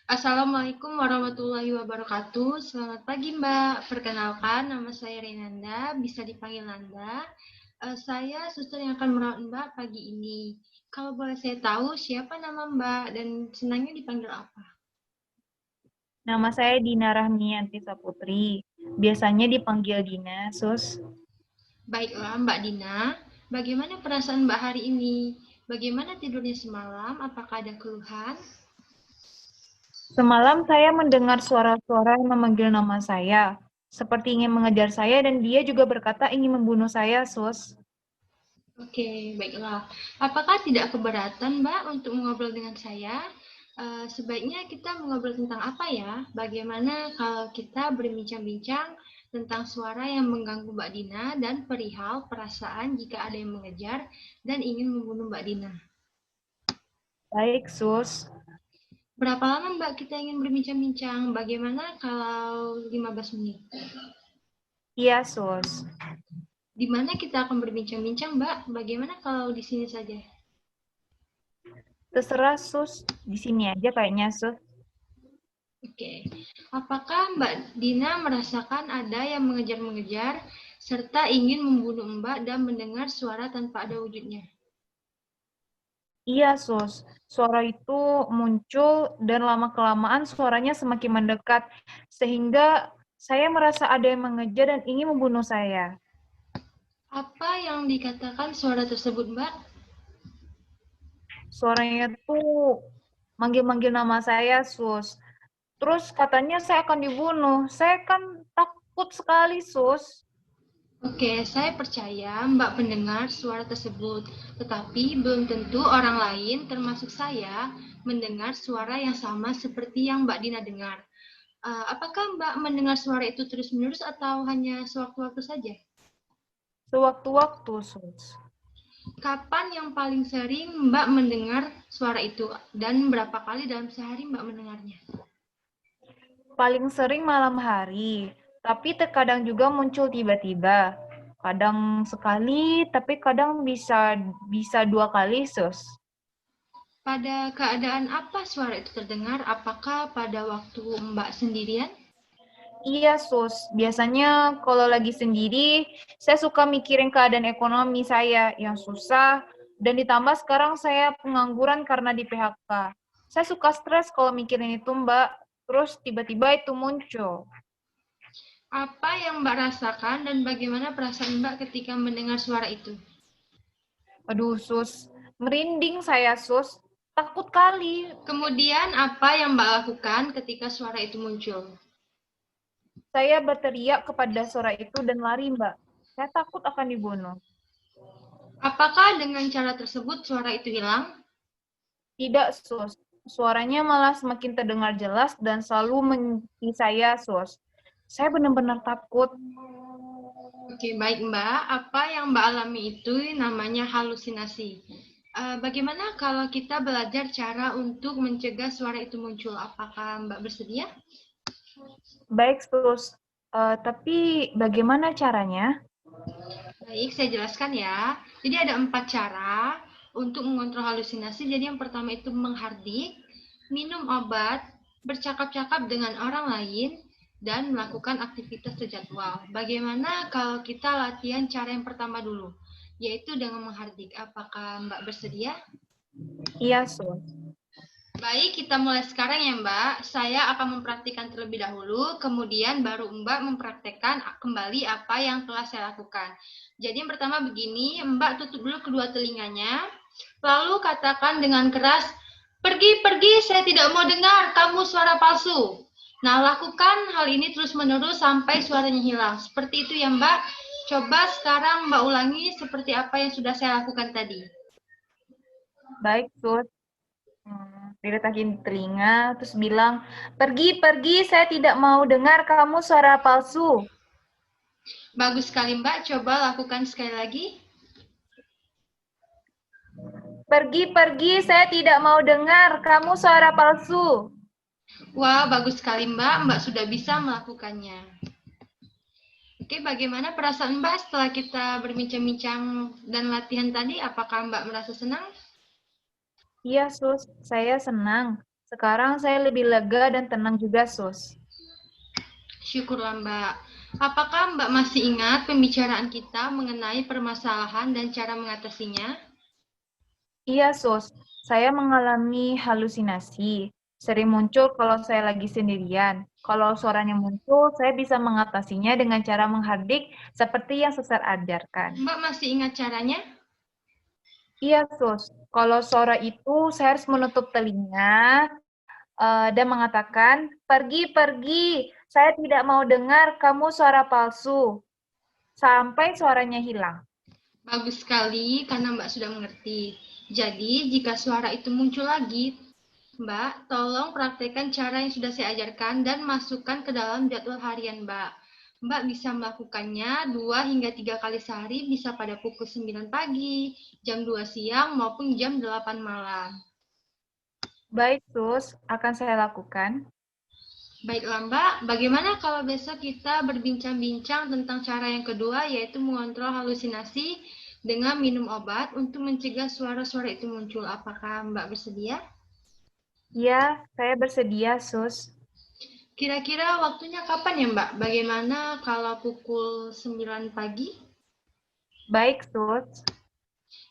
Assalamualaikum warahmatullahi wabarakatuh. Selamat pagi, Mbak. Perkenalkan, nama saya Renanda, bisa dipanggil Nanda. Saya suster yang akan merawat Mbak pagi ini. Kalau boleh saya tahu, siapa nama Mbak dan senangnya dipanggil apa? Nama saya Dina Rahmiyanti Saputri. Biasanya dipanggil Dina, Sus. Baiklah, Mbak Dina. Bagaimana perasaan Mbak hari ini? Bagaimana tidurnya semalam? Apakah ada keluhan? Semalam saya mendengar suara-suara yang memanggil nama saya, seperti ingin mengejar saya dan dia juga berkata ingin membunuh saya, Sus. Oke, baiklah. Apakah tidak keberatan, Mbak, untuk mengobrol dengan saya? Sebaiknya kita mengobrol tentang apa ya? Bagaimana kalau kita berbincang-bincang tentang suara yang mengganggu Mbak Dina dan perihal perasaan jika ada yang mengejar dan ingin membunuh Mbak Dina? Baik, Sus. Berapa lama Mbak kita ingin berbincang-bincang? Bagaimana kalau 15 menit? Iya, Sus. Di mana kita akan berbincang-bincang, Mbak? Bagaimana kalau di sini saja? Terserah, Sus. Di sini aja kayaknya, Sus. Oke, apakah Mbak Dina merasakan ada yang mengejar-mengejar serta ingin membunuh Mbak dan mendengar suara tanpa ada wujudnya? Iya, Sus. Suara itu muncul dan lama-kelamaan suaranya semakin mendekat, sehingga saya merasa ada yang mengejar dan ingin membunuh saya. Apa yang dikatakan suara tersebut, Mbak? Suaranya tuh manggil-manggil nama saya, Sus. Terus katanya saya akan dibunuh. Saya kan takut sekali, Sus. Oke, saya percaya Mbak mendengar suara tersebut, tetapi belum tentu orang lain, termasuk saya, mendengar suara yang sama seperti yang Mbak Dina dengar. Apakah Mbak mendengar suara itu terus-menerus atau hanya sewaktu-waktu saja? Sewaktu-waktu, Sus. Kapan yang paling sering Mbak mendengar suara itu dan berapa kali dalam sehari Mbak mendengarnya? Paling sering malam hari, tapi terkadang juga muncul tiba-tiba. Kadang sekali, tapi kadang bisa bisa 2 kali, Sus. Pada keadaan apa suara itu terdengar? Apakah pada waktu Mbak sendirian? Iya, Sus. Biasanya kalau lagi sendiri, saya suka mikirin keadaan ekonomi saya yang susah, dan ditambah sekarang saya pengangguran karena di PHK. Saya suka stres kalau mikirin itu, Mbak. Terus tiba-tiba itu muncul. Apa yang Mbak rasakan dan bagaimana perasaan Mbak ketika mendengar suara itu? Aduh, Sus. Merinding saya, Sus. Takut kali. Kemudian apa yang Mbak lakukan ketika suara itu muncul? Saya berteriak kepada suara itu dan lari, Mbak. Saya takut akan dibunuh. Apakah dengan cara tersebut suara itu hilang? Tidak, Sus. Suaranya malah semakin terdengar jelas dan selalu mengikuti saya, Sus. Saya benar-benar takut. Oke, baik Mbak. Apa yang Mbak alami itu namanya halusinasi. Bagaimana kalau kita belajar cara untuk mencegah suara itu muncul? Apakah Mbak bersedia? Baik, Sus. Tapi bagaimana caranya? Baik, saya jelaskan ya. Jadi ada 4 cara untuk mengontrol halusinasi. Jadi yang pertama itu menghardik, minum obat, bercakap-cakap dengan orang lain, dan melakukan aktivitas terjadwal. Bagaimana kalau kita latihan cara yang pertama dulu, yaitu dengan menghardik? Apakah Mbak bersedia? Iya, Sus. Baik, kita mulai sekarang ya Mbak. Saya akan mempraktikkan terlebih dahulu, kemudian baru Mbak mempraktekkan kembali apa yang telah saya lakukan. Jadi yang pertama begini, Mbak tutup dulu kedua telinganya, lalu katakan dengan keras, pergi, pergi, saya tidak mau dengar, kamu suara palsu. Nah, lakukan hal ini terus-menerus sampai suaranya hilang. Seperti itu ya Mbak. Coba sekarang Mbak ulangi seperti apa yang sudah saya lakukan tadi. Baik, Sus. Diletakin di telinga, terus bilang, pergi, pergi, saya tidak mau dengar kamu suara palsu. Bagus sekali Mbak, coba lakukan sekali lagi. Pergi, pergi, saya tidak mau dengar kamu suara palsu. Wah, bagus sekali Mbak. Mbak sudah bisa melakukannya. Oke, bagaimana perasaan Mbak setelah kita berbincang-bincang dan latihan tadi? Apakah Mbak merasa senang? Iya, Sus, saya senang. Sekarang saya lebih lega dan tenang juga, Sus. Syukurlah Mbak. Apakah Mbak masih ingat pembicaraan kita mengenai permasalahan dan cara mengatasinya? Iya, Sus. Saya mengalami halusinasi. Sering muncul kalau saya lagi sendirian. Kalau suaranya muncul, saya bisa mengatasinya dengan cara menghardik seperti yang Suster ajarkan. Mbak masih ingat caranya? Iya, Sus. Kalau suara itu, saya harus menutup telinga dan mengatakan, "Pergi, pergi. Saya tidak mau dengar kamu suara palsu." Sampai suaranya hilang. Bagus sekali karena Mbak sudah mengerti. Jadi, jika suara itu muncul lagi, Mbak, tolong praktekkan cara yang sudah saya ajarkan dan masukkan ke dalam jadwal harian Mbak. Mbak bisa melakukannya 2 hingga 3 kali sehari, bisa pada pukul 9 pagi, jam 2 siang, maupun jam 8 malam. Baik, Sus. Akan saya lakukan. Baiklah Mbak, bagaimana kalau besok kita berbincang-bincang tentang cara yang kedua, yaitu mengontrol halusinasi dengan minum obat untuk mencegah suara-suara itu muncul. Apakah Mbak bersedia? Ya, saya bersedia, Sus. Kira-kira waktunya kapan ya Mbak? Bagaimana kalau pukul 9 pagi? Baik, Sus.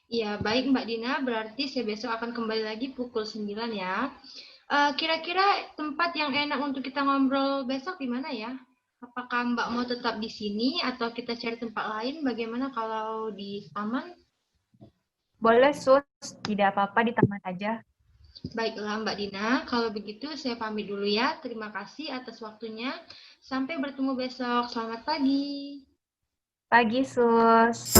Ya, baik Mbak Dina, berarti saya besok akan kembali lagi pukul 9 ya. Kira-kira tempat yang enak untuk kita ngobrol besok di mana ya? Apakah Mbak mau tetap di sini atau kita cari tempat lain? Bagaimana kalau di taman? Boleh, Sus. Tidak apa-apa di taman aja. Baiklah Mbak Dina, kalau begitu saya pamit dulu ya. Terima kasih atas waktunya. Sampai bertemu besok. Selamat pagi. Pagi, Sus.